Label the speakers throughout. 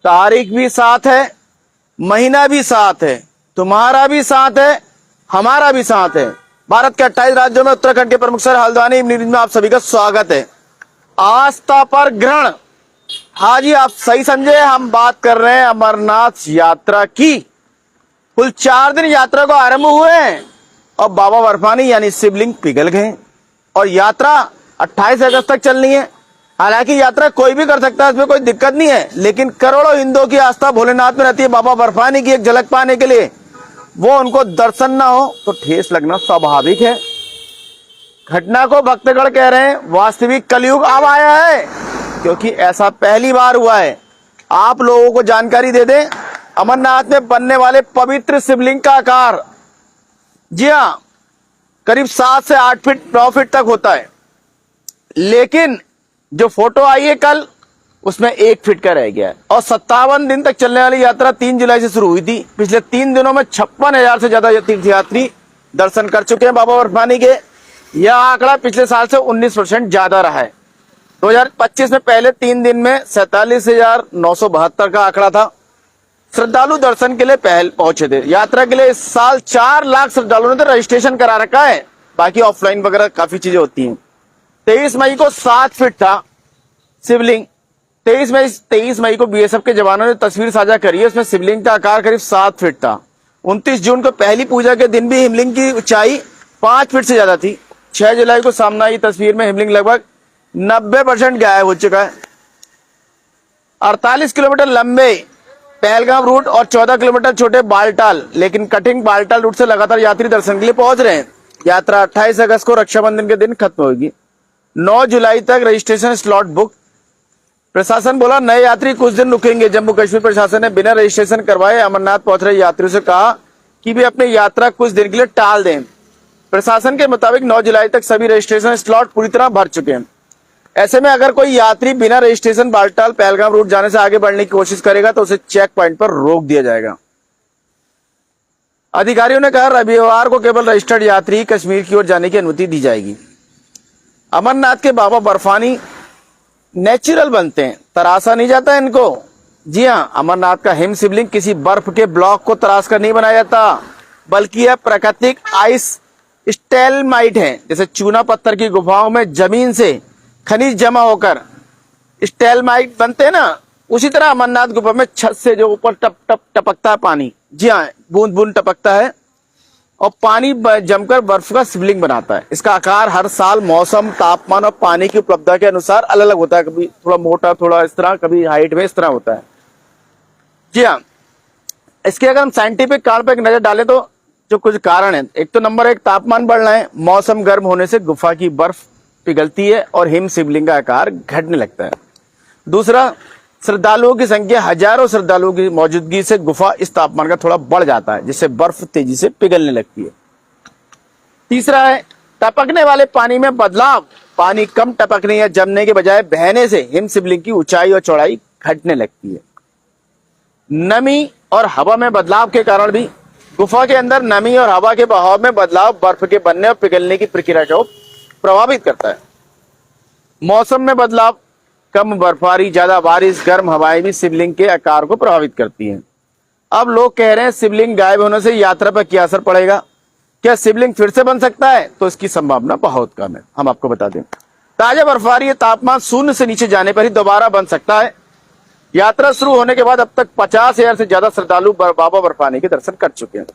Speaker 1: तारीख भी साथ है, महीना भी साथ है, तुम्हारा भी साथ है, हमारा भी साथ है। भारत के 28 राज्यों में उत्तराखंड के प्रमुख शहर हल्द्वानी में आप सभी का स्वागत है। आस्था पर ग्रहण, हाँ जी आप सही समझे, हम बात कर रहे हैं अमरनाथ यात्रा की। कुल 4 दिन यात्रा को आरंभ हुए हैं और बाबा बर्फानी यानी शिवलिंग पिघल गए और यात्रा 28 अगस्त तक चलनी है। हालांकि यात्रा कोई भी कर सकता है, इसमें कोई दिक्कत नहीं है, लेकिन करोड़ों हिंदुओं की आस्था भोलेनाथ में रहती है बाबा बर्फानी की एक झलक पाने के लिए। वो उनको दर्शन ना हो तो ठेस लगना स्वाभाविक है। घटना को भक्तगण कह रहे हैं वास्तविक कलयुग अब आया है, क्योंकि ऐसा पहली बार हुआ है। आप लोगों को जानकारी दे दें, अमरनाथ में बनने वाले पवित्र शिवलिंग का आकार, जी हाँ, करीब 7 से 8 फीट 9 फीट तक होता है, लेकिन जो फोटो आई है कल उसमें 1 फीट का रह गया है। और 57 दिन तक चलने वाली यात्रा 3 जुलाई से शुरू हुई थी। पिछले 3 दिनों में 56,000 से ज्यादा तीर्थयात्री दर्शन कर चुके हैं बाबा बर्फानी के। यह आंकड़ा पिछले साल से 19% ज्यादा रहा है। 2025 में पहले 3 दिन में 47,972 का आंकड़ा था। श्रद्धालु दर्शन के लिए पहल पहुंचे थे। यात्रा के लिए इस साल 4 लाख श्रद्धालुओं ने तो रजिस्ट्रेशन करा रखा है, बाकी ऑफलाइन वगैरह काफी चीजें होती हैं। 23 मई को 7 फीट था शिवलिंग। 23 मई को बीएसएफ के जवानों ने तस्वीर साझा करी है, उसमें शिवलिंग का आकार करीब 7 फीट था। 29 जून को पहली पूजा के दिन भी हिमलिंग की ऊंचाई 5 फीट से ज्यादा थी। 6 जुलाई को सामने आई तस्वीर में हिमलिंग लगभग 90% गायब हो चुका है। 48 किलोमीटर लंबे पहलगाम रूट और 14 किलोमीटर छोटे बालटाल, लेकिन कठिन बालटाल रूट से लगातार यात्री दर्शन के लिए पहुंच रहे हैं। यात्रा 28 अगस्त को रक्षाबंधन के दिन खत्म होगी। 9 जुलाई तक रजिस्ट्रेशन स्लॉट बुक। प्रशासन बोला नए यात्री कुछ दिन रुकेंगे। जम्मू कश्मीर प्रशासन ने बिना रजिस्ट्रेशन करवाए अमरनाथ पहुंच रहे यात्रियों से कहा कि वे अपनी यात्रा कुछ दिन के लिए टाल दें। प्रशासन के मुताबिक 9 जुलाई तक सभी रजिस्ट्रेशन स्लॉट पूरी तरह भर चुके हैं। ऐसे में अगर कोई यात्री बिना रजिस्ट्रेशन बालटाल पहलगाम रूट जाने से आगे बढ़ने की कोशिश करेगा तो उसे चेक पॉइंट पर रोक दिया जाएगा। अधिकारियों ने कहा रविवार को केवल रजिस्टर्ड यात्री कश्मीर की ओर जाने की अनुमति दी जाएगी। अमरनाथ के बाबा बर्फानी नेचुरल बनते हैं, तराशा नहीं जाता इनको। जी हाँ, अमरनाथ का हिम शिवलिंग किसी बर्फ के ब्लॉक को तराश कर नहीं बनाया जाता, बल्कि यह प्राकृतिक आइस स्टेलमाइट है। जैसे चूना पत्थर की गुफाओं में जमीन से खनिज जमा होकर स्टेलमाइट बनते हैं ना, उसी तरह अमरनाथ गुफा में छत से जो ऊपर टप टप टपकता है पानी, जी हाँ, बूंद बूंद टपकता है और पानी जमकर बर्फ का शिवलिंग बनाता है। इसका आकार हर साल मौसम, तापमान और पानी की उपलब्धता के अनुसार अलग अलग होता है। कभी थोड़ा मोटा, थोड़ा इस तरह, कभी हाइट में इस तरह होता है। जी हाँ, इसके अगर हम साइंटिफिक कारण पर एक नजर डालें तो जो कुछ कारण है, एक तो नंबर 1 तापमान बढ़ना है। मौसम गर्म होने से गुफा की बर्फ पिघलती है और हिम शिवलिंग का आकार घटने लगता है। दूसरा, श्रद्धालुओं की संख्या, हजारों श्रद्धालुओं की मौजूदगी से गुफा इस तापमान का थोड़ा बढ़ जाता है, जिससे बर्फ तेजी से पिघलने लगती है। तीसरा है टपकने वाले पानी में बदलाव। पानी कम टपकने या जमने के बजाय बहने से हिम शिवलिंग की ऊंचाई और चौड़ाई घटने लगती है। नमी और हवा में बदलाव के कारण भी गुफा के अंदर नमी और हवा के बहाव में बदलाव बर्फ के बनने और पिघलने की प्रक्रिया को प्रभावित करता है। मौसम में बदलाव, कम बर्फबारी, ज्यादा बारिश, गर्म हवाएं भी शिवलिंग के आकार को प्रभावित करती हैं। अब लोग कह रहे हैं शिवलिंग गायब होने से यात्रा पर क्या असर पड़ेगा, क्या शिवलिंग फिर से बन सकता है? तो इसकी संभावना बहुत कम है। हम आपको बता दें, ताजा बर्फबारी तापमान 0 से नीचे जाने पर ही दोबारा बन सकता है। यात्रा शुरू होने के बाद अब तक 50,000 से ज्यादा श्रद्धालु बाबा बर्फानी के दर्शन कर चुके हैं।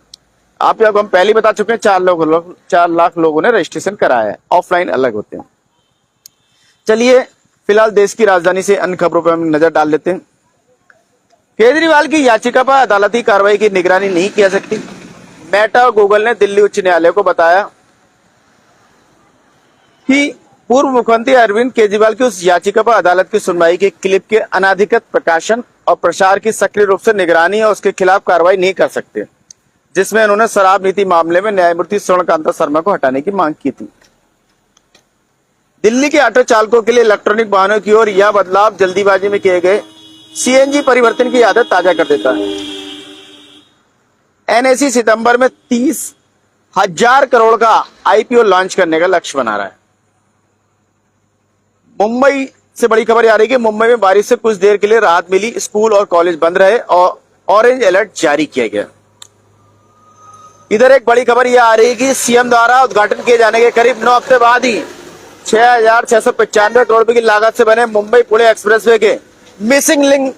Speaker 1: आप हम पहले बता चुके हैं 4 लाख लोगों ने रजिस्ट्रेशन कराया है। ऑफलाइन अलग होते हैं। चलिए फिलहाल देश की राजधानी से अन्य खबरों पर हम नजर डाल लेते हैं। केजरीवाल की याचिका पर अदालती कार्रवाई की निगरानी नहीं की जा सकती। मेटा और गूगल ने दिल्ली उच्च न्यायालय को बताया कि पूर्व मुख्यमंत्री अरविंद केजरीवाल की उस याचिका पर अदालत की सुनवाई के क्लिप के अनाधिकृत प्रकाशन और प्रसार की सक्रिय रूप से निगरानी और उसके खिलाफ कार्रवाई नहीं कर सकते, जिसमें उन्होंने शराब नीति मामले में न्यायमूर्ति स्वर्णकांता शर्मा को हटाने की मांग की थी। दिल्ली के ऑटो चालकों के लिए इलेक्ट्रॉनिक वाहनों की ओर यह बदलाव जल्दीबाजी में किए गए सीएनजी परिवर्तन की आदत ताजा कर देता है। एनएसी सितंबर में 30,000 करोड़ का आईपीओ लॉन्च करने का लक्ष्य बना रहा है। मुंबई से बड़ी खबर आ रही है कि मुंबई में बारिश से कुछ देर के लिए राहत मिली, स्कूल और कॉलेज बंद रहे और ऑरेंज अलर्ट जारी किया गया। इधर एक बड़ी खबर यह आ रही है कि सीएम द्वारा उद्घाटन किए जाने के करीब 9 हफ्ते बाद ही 6,695 करोड़ रुपए की लागत से बने मुंबई पुणे एक्सप्रेसवे के मिसिंग लिंक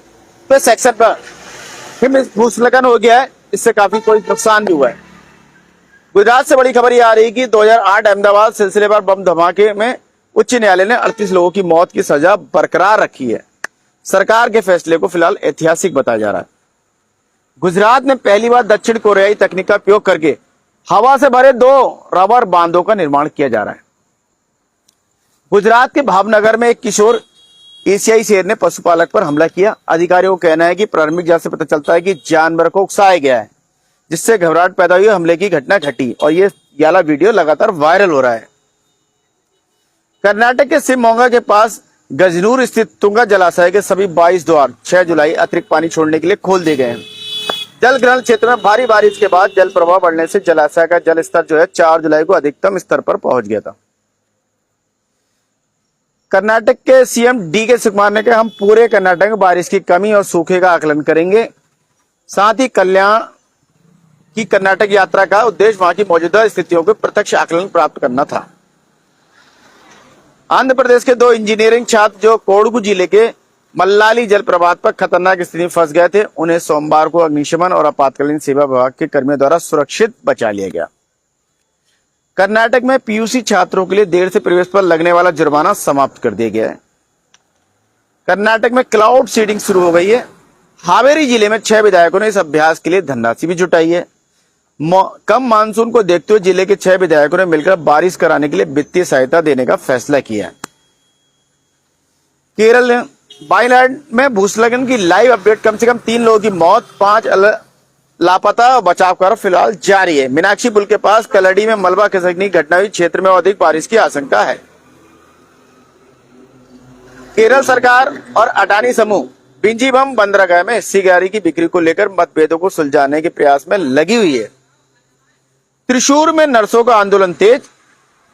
Speaker 1: पे सेक्शन पर भूस्खलन हो गया है। इससे काफी कोई नुकसान भी हुआ है। गुजरात से बड़ी खबर यह आ रही है कि 2008 अहमदाबाद सिलसिलेवार बम धमाके में उच्च न्यायालय ने 38 लोगों की मौत की सजा बरकरार रखी है। सरकार के फैसले को फिलहाल ऐतिहासिक बताया जा रहा है। गुजरात में पहली बार दक्षिण कोरियाई तकनीक का उपयोग करके हवा से भरे 2 रबर बांधों का निर्माण किया जा रहा है। गुजरात के भावनगर में एक किशोर एशियाई शेर ने पशुपालक पर हमला किया। अधिकारियों का कहना है कि प्रारंभिक जांच से पता चलता है कि जानवर को उकसाया गया है, जिससे घबराहट पैदा हुई। हमले की घटना घटी और ये वाला वीडियो लगातार वायरल हो रहा है। कर्नाटक के शिवमोगा के पास गजनूर स्थित तुंगा जलाशय के सभी 22 द्वार 6 जुलाई अतिरिक्त पानी छोड़ने के लिए खोल दिए गए हैं। जल ग्रहण क्षेत्र में भारी बारिश के बाद जल प्रवाह बढ़ने से जलाशय का जल स्तर जो है 4 जुलाई को अधिकतम स्तर पर पहुंच गया था। कर्नाटक के सीएम डी.के. शिवकुमार ने कहा, हम पूरे कर्नाटक में बारिश की कमी और सूखे का आकलन करेंगे। साथ ही कल्याण की कर्नाटक यात्रा का उद्देश्य वहां की मौजूदा स्थितियों के प्रत्यक्ष आकलन प्राप्त करना था। आंध्र प्रदेश के 2 इंजीनियरिंग छात्र जो कोडगु जिले के मल्लाली जलप्रपात पर खतरनाक स्थिति में फंस गए थे, उन्हें सोमवार को अग्निशमन और आपातकालीन सेवा विभाग के कर्मियों द्वारा सुरक्षित बचा लिया गया। कर्नाटक में पीयूसी छात्रों के लिए देर से प्रवेश पर लगने वाला जुर्माना समाप्त कर दिया गया है। कर्नाटक में क्लाउड सीडिंग शुरू हो गई है। हावेरी जिले में 6 विधायकों ने इस अभ्यास के लिए धनराशि भी जुटाई है। कम मानसून को देखते हुए जिले के 6 विधायकों ने मिलकर बारिश कराने के लिए वित्तीय सहायता देने का फैसला किया है। केरल ने वायनाड में भूस्खलन की लाइव अपडेट, कम से कम 3 लोगों की मौत, 5 लापता और बचाव कार्य फिलहाल जारी है। मीनाक्षी पुल के पास कलड़ी में मलबा खिसकने की घटना हुई, क्षेत्र में अधिक बारिश की आशंका है। केरल सरकार और अडानी समूह बिंजीबम बंदरगाह में हिस्सेदारी गाड़ी की बिक्री को लेकर मतभेदों को सुलझाने के प्रयास में लगी हुई है। त्रिशूर में नर्सों का आंदोलन तेज,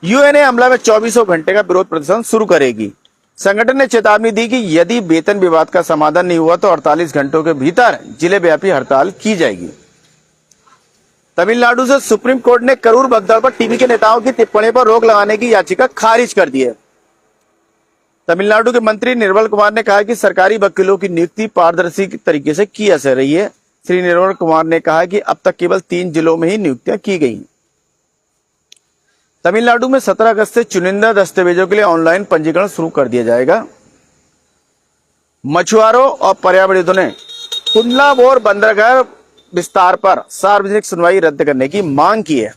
Speaker 1: यूएनए हमला में 24 घंटे का विरोध प्रदर्शन शुरू करेगी। संगठन ने चेतावनी दी कि यदि वेतन विवाद का समाधान नहीं हुआ तो 48 घंटों के भीतर जिले व्यापी हड़ताल की जाएगी। तमिलनाडु से सुप्रीम कोर्ट ने करूर भगदड़ पर टीवी के नेताओं की टिप्पणी पर रोक लगाने की याचिका खारिज कर दी है। तमिलनाडु के मंत्री निर्मल कुमार ने कहा कि सरकारी वकीलों की नियुक्ति पारदर्शी तरीके से की जा रही है। श्री निर्मल कुमार ने कहा कि अब तक केवल 3 जिलों में ही नियुक्तियां की गई। तमिलनाडु में 17 अगस्त से चुनिंदा दस्तावेजों के लिए ऑनलाइन पंजीकरण शुरू कर दिया जाएगा। मछुआरों और पर्यावरणविदों ने कुंडलाबोर बंदरगाह विस्तार पर सार्वजनिक सुनवाई रद्द करने की मांग की है।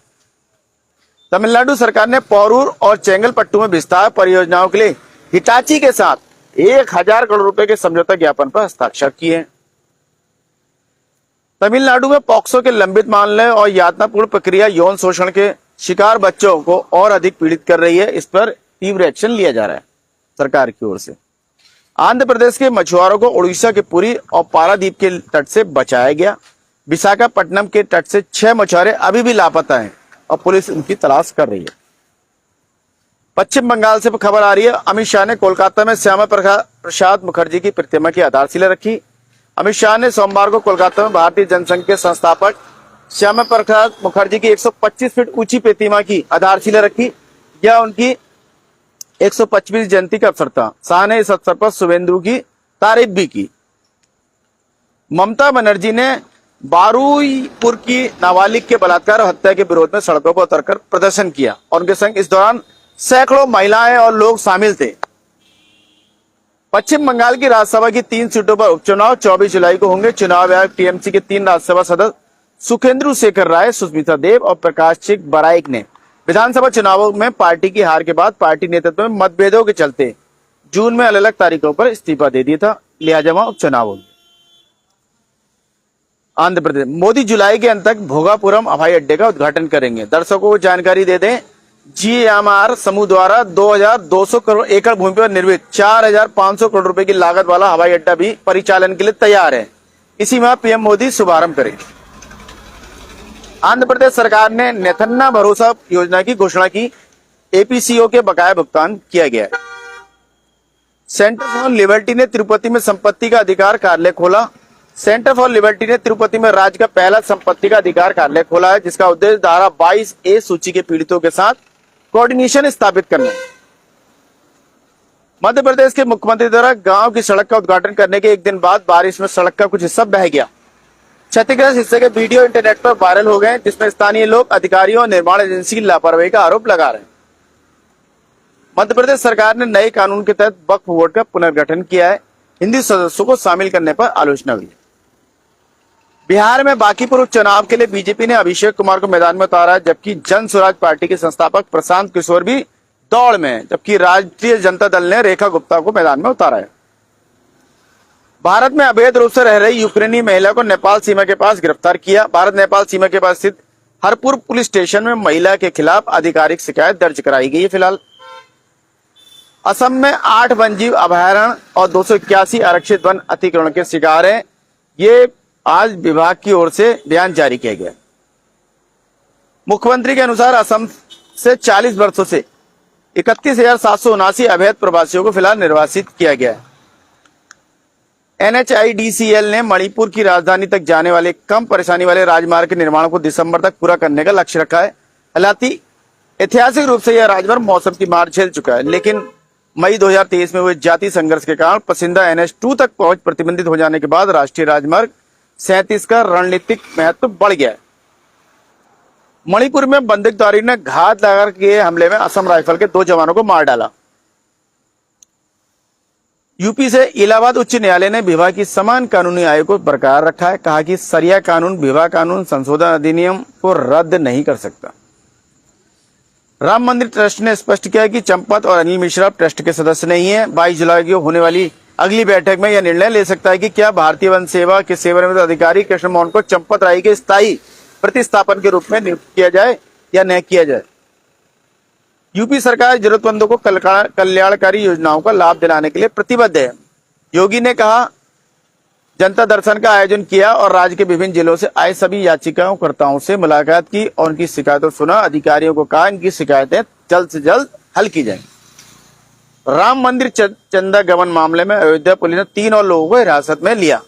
Speaker 1: तमिलनाडु सरकार ने पोरूर और चेंगलपट्टू में विस्तार परियोजनाओं के लिए हिटाची के साथ 1000 करोड़ रुपए के समझौता ज्ञापन पर हस्ताक्षर किए हैं। तमिलनाडु में पॉक्सो के लंबित मामले और यातनापूर्ण प्रक्रिया यौन शोषण के शिकार बच्चों को और अधिक पीड़ित कर रही है। इस पर तीव्र एक्शन लिया जा रहा है सरकार की ओर से। आंध्र प्रदेश के मछुआरों को उड़ीसा के पुरी और पारादीप के तट से बचाया गया। विशाखापट्टनम के तट से 6 मछुआरे अभी भी लापता हैं और पुलिस उनकी तलाश कर रही है। पश्चिम बंगाल से खबर आ रही है, अमित शाह ने कोलकाता में श्यामा प्रसाद मुखर्जी की प्रतिमा की आधारशिला रखी। अमित शाह ने सोमवार को कोलकाता में भारतीय जनसंघ के संस्थापक श्यामा प्रसाद मुखर्जी की 125 फीट ऊंची प्रतिमा की आधारशिला रखी। यह उनकी 125वीं जयंती का अवसर था। शाह ने इस अवसर पर शुभेंदु की तारीफ भी की। ममता बनर्जी ने बारुईपुर की नाबालिग के बलात्कार और हत्या के विरोध में सड़कों पर उतरकर प्रदर्शन किया और उनके संग इस दौरान सैकड़ों महिलाएं और लोग शामिल थे। पश्चिम बंगाल की राज्यसभा की 3 सीटों पर उपचुनाव 24 जुलाई को होंगे। चुनाव आयोग टीएमसी के 3 राज्यसभा सदस्य सुखेंदु शेखर राय, सुष्मिता देव और प्रकाश सिंह बराइक ने विधानसभा चुनावों में पार्टी की हार के बाद पार्टी नेतृत्व में मतभेदों के चलते जून में अलग अलग तारीखों पर इस्तीफा दे दिया था। लिहाजा वहां उपचुनाव होंगे। आंध्र प्रदेश मोदी जुलाई के अंत तक भोगापुरम हवाई अड्डे का उद्घाटन करेंगे। दर्शकों को जानकारी दे दें, जीएमआर समूह द्वारा 2200 करोड़ एकड़ भूमि पर निर्मित 4500 करोड़ रुपए की लागत वाला हवाई अड्डा भी परिचालन के लिए तैयार है। इसी माह पीएम मोदी शुभारंभ करेंगे। आंध्र प्रदेश सरकार ने नेथन्ना भरोसा योजना की घोषणा की। एपीसीओ के बकाया भुगतान किया गया है। सेंटर फॉर लिबर्टी ने तिरुपति में संपत्ति का अधिकार कार्यालय खोला। सेंटर फॉर लिबर्टी ने तिरुपति में राज्य का पहला संपत्ति का अधिकार कार्यालय खोला है, जिसका उद्देश्य धारा 22A सूची के पीड़ितों के साथ कोऑर्डिनेशन स्थापित करना है। मध्य प्रदेश के मुख्यमंत्री द्वारा गांव की सड़क का उद्घाटन करने के एक दिन बाद बारिश में सड़क का कुछ हिस्सा बह गया। क्षतिग्रस्त हिस्से के वीडियो इंटरनेट पर वायरल हो गए, जिसमें स्थानीय लोग अधिकारियों और निर्माण एजेंसी की लापरवाही का आरोप लगा रहे हैं। मध्य प्रदेश सरकार ने नए कानून के तहत वक्फ बोर्ड का पुनर्गठन किया है। हिंदू सदस्यों को शामिल करने पर आलोचना हुई। बिहार में बांकीपुर उपचुनाव के लिए बीजेपी ने अभिषेक कुमार को मैदान में उतारा है, जबकि जन स्वराज पार्टी के संस्थापक प्रशांत किशोर भी दौड़ में है, जबकि राष्ट्रीय जनता दल ने रेखा गुप्ता को मैदान में उतारा है। भारत में अवैध रूप से रह रही यूक्रेनी महिला को नेपाल सीमा के पास गिरफ्तार किया। भारत नेपाल सीमा के पास स्थित हरपुर पुलिस स्टेशन में महिला के खिलाफ आधिकारिक शिकायत दर्ज कराई गई है। फिलहाल असम में 8 वन्यजीव अभयारण्य और 281 आरक्षित वन अतिक्रमण के शिकार हैं। ये आज विभाग की ओर से बयान जारी किया गया। मुख्यमंत्री के अनुसार असम से 40 वर्षों से 31,779 अवैध प्रवासियों को फिलहाल निर्वासित किया गया है। NHIDCL ने मणिपुर की राजधानी तक जाने वाले कम परेशानी वाले राजमार्ग के निर्माण को दिसंबर तक पूरा करने का लक्ष्य रखा है। हालांकि ऐतिहासिक रूप से यह राजमार्ग मौसम की मार झेल चुका है, लेकिन मई 2023 में हुए जातीय संघर्ष के कारण पसंदीदा NH2 तक पहुंच प्रतिबंधित हो जाने के बाद राष्ट्रीय राजमार्ग 37 का रणनीतिक महत्व बढ़ गया है। मणिपुर में बंदूकधारी ने घात लगाकर किए हमले में असम राइफल के 2 जवानों को मार डाला। यूपी से इलाहाबाद उच्च न्यायालय ने विवाह की समान कानूनी आयु को बरकरार रखा है। कहा कि सरिया कानून विवाह कानून संशोधन अधिनियम को रद्द नहीं कर सकता। राम मंदिर ट्रस्ट ने स्पष्ट किया कि चंपत और अनिल मिश्रा ट्रस्ट के सदस्य नहीं है। 22 जुलाई को होने वाली अगली बैठक में यह निर्णय ले सकता है कि क्या भारतीय वन सेवा के सेवानिवृत्त अधिकारी कृष्ण मोहन को चंपत राय के स्थायी प्रतिस्थापन के रूप में नियुक्त किया जाए या न किया जाए। यूपी सरकार जरूरतमंदों को कल्याणकारी योजनाओं का लाभ दिलाने के लिए प्रतिबद्ध है। योगी ने कहा, जनता दर्शन का आयोजन किया और राज्य के विभिन्न जिलों से आए सभी याचिकाकर्ताओं से मुलाकात की और उनकी शिकायतों सुना। अधिकारियों को कहा इनकी शिकायतें जल्द से जल्द हल की जाएंगी। राम मंदिर चंदा गबन मामले में अयोध्या पुलिस ने 3 और लोगों को हिरासत में लिया।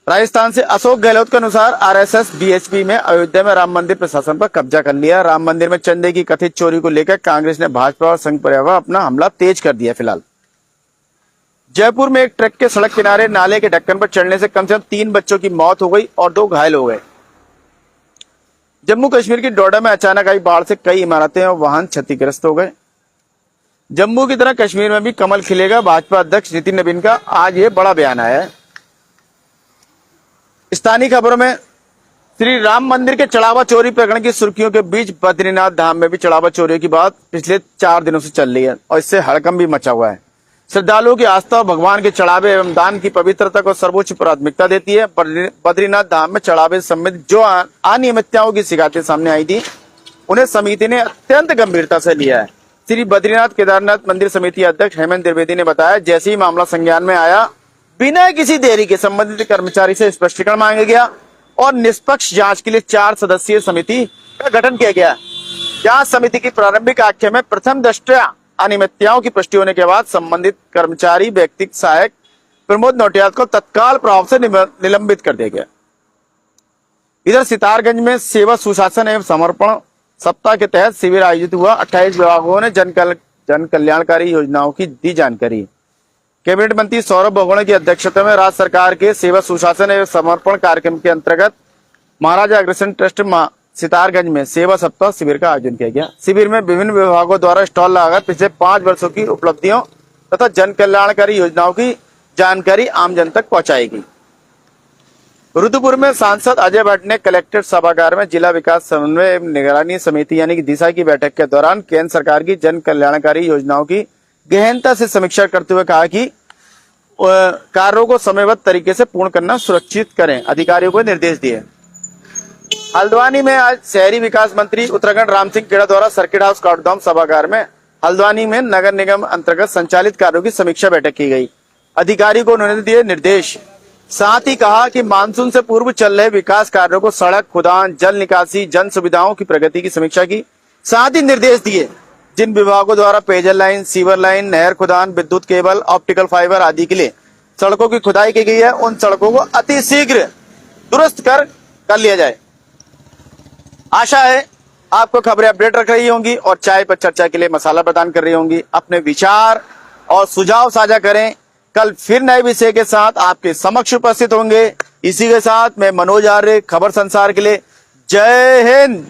Speaker 1: राजस्थान से अशोक गहलोत के अनुसार RSS BHP में अयोध्या में राम मंदिर प्रशासन पर कब्जा कर लिया। राम मंदिर में चंदे की कथित चोरी को लेकर कांग्रेस ने भाजपा और संघ परिवार अपना हमला तेज कर दिया। फिलहाल जयपुर में एक ट्रक के सड़क किनारे नाले के ढक्कन पर चढ़ने से कम 3 बच्चों की मौत हो गई और 2 घायल हो गए। जम्मू कश्मीर की डोडा में अचानक आई बाढ़ से कई इमारतें और वाहन क्षतिग्रस्त हो गए। जम्मू की तरह कश्मीर में भी कमल खिलेगा, भाजपा अध्यक्ष नितिन नवीन का आज ये बड़ा बयान आया है। स्थानीय खबरों में श्री राम मंदिर के चढ़ावा चोरी प्रकरण की सुर्खियों के बीच बद्रीनाथ धाम में भी चढ़ावा चोरी की बात पिछले 4 दिनों से चल रही है और इससे हड़कंप भी मचा हुआ है। श्रद्धालुओं की आस्था और भगवान के चढ़ावे एवं दान की पवित्रता को सर्वोच्च प्राथमिकता देती है। बद्रीनाथ धाम में चढ़ावे संबंधित जो अनियमितताओं की शिकायतें सामने आई थी, उन्हें समिति ने अत्यंत गंभीरता से लिया है। श्री बद्रीनाथ केदारनाथ मंदिर समिति अध्यक्ष हेमंत द्विवेदी ने बताया, जैसे ही मामला संज्ञान में आया, बिना किसी देरी के संबंधित कर्मचारी से स्पष्टीकरण मांगा गया और निष्पक्ष जांच के लिए 4 सदस्यीय समिति का गठन किया गया। जांच समिति की प्रारंभिक आख्या में प्रथम दृष्टया अनियमितताओं की पुष्टि होने के बाद संबंधित कर्मचारी व्यक्तिगत सहायक प्रमोद नौटियाल को तत्काल प्रभाव से निलंबित कर दिया गया। इधर सितारगंज में सेवा सुशासन एवं समर्पण सप्ताह के तहत शिविर आयोजित हुआ। 28 विभागों ने जन कल्याणकारी योजनाओं की दी जानकारी। कैबिनेट मंत्री सौरभ भगोड़े की अध्यक्षता में राज्य सरकार के सेवा सुशासन एवं समर्पण कार्यक्रम के अंतर्गत महाराजा अग्रसेन ट्रस्ट सितारगंज में सेवा सप्ताह शिविर का आयोजन किया गया। शिविर में विभिन्न विभागों द्वारा स्टॉल लगाकर पिछले 5 वर्षों की उपलब्धियों तथा जन कल्याणकारी योजनाओं की जानकारी आम जन तक पहुंचाई गई। रुद्रपुर में सांसद अजय भट्ट ने कलेक्ट्रेट सभागार में जिला विकास समन्वय एवं निगरानी समिति यानी कि दिशा की बैठक के दौरान केंद्र सरकार की जन कल्याणकारी योजनाओं की गहनता से समीक्षा करते हुए कहा कि कार्यों को समयबद्ध तरीके से पूर्ण करना सुनिश्चित करें। अधिकारियों को निर्देश दिए। हल्द्वानी में आज शहरी विकास मंत्री उत्तराखंड राम सिंह खेड़ा द्वारा सर्किट हाउस काउंटडाउन सभागार में हल्द्वानी में नगर निगम अंतर्गत संचालित कार्यों की समीक्षा बैठक की गई। अधिकारी को उन्होंने दिए निर्देश। साथ ही कहा कि मानसून से पूर्व चल रहे विकास कार्यों को सड़क खुदान, जल निकासी, जन सुविधाओं की प्रगति की समीक्षा की। साथ ही निर्देश दिए जिन विभागों द्वारा पेयजल लाइन, सीवर लाइन, नहर खुदान, विद्युत केबल, ऑप्टिकल फाइबर आदि के लिए सड़कों की खुदाई की गई है, उन सड़कों को अति शीघ्र दुरुस्त कर लिया जाए। आशा है आपको खबरें अपडेट रख रही होंगी और चाय पर चर्चा के लिए मसाला प्रदान कर रही होंगी। अपने विचार और सुझाव साझा करें। कल फिर नए विषय के साथ आपके समक्ष उपस्थित होंगे। इसी के साथ मैं मनोज आर्य, खबर संसार के लिए जय हिंद।